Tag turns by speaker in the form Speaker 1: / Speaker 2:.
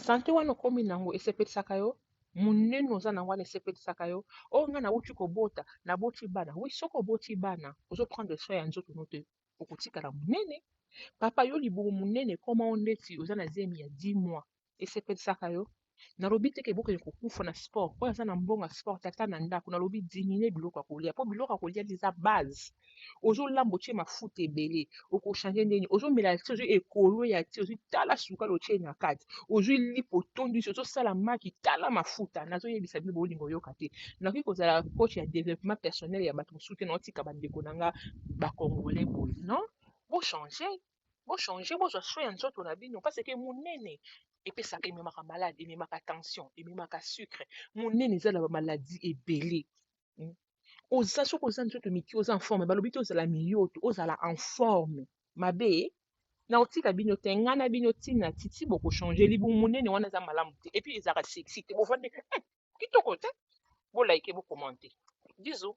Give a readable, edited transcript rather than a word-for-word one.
Speaker 1: Santé wana komi nango esepetisaka yo. Munene oza nango wana esepetisaka yo. Oh nga na wuti kobota na boti bana. Oui, soko boti bana. Ozo prendre soin ya nzoto no te. Okotikala munene. Papa yo liburu munene koma ondeti oza na zemi ya 10 mois. Esepetisaka yo. Nalobi te ke bokende kokufa na sport. Oyo aza na mbongo sport ata na ndako nalobi diminue biloko ya kolia. Po biloko ya kolia eza base. Ozolamba otie mafuta ebele. Okochange ndeni. Ozomela ti ozwi ekolo ya ti ozwi tala sukali otie na kati. Ozwi lipo otondi si ozosala maki tala mafuta. Nazoyebisa bino bolingo oyoka te. Nakoki kozala coach ya développement personnel ya bato mosusu te na otika bandeko na nga bakongolais boye. Non? Bochange. Bochange bozwa soin ya nzoto na bino parce que monene epesaka ememaka malade ememaka tension ememaka sucre monene eza na bamaladi ebele. Oza soki oza nzoto miki oza en forme balobi te ozala miyoto ozala en forme mabe na otika bino te nga na bino ntina titi bokochange libumu monene wana eza malamu te epuis ezalaka sexy te bovandi kitoko te bolaike bokomante biso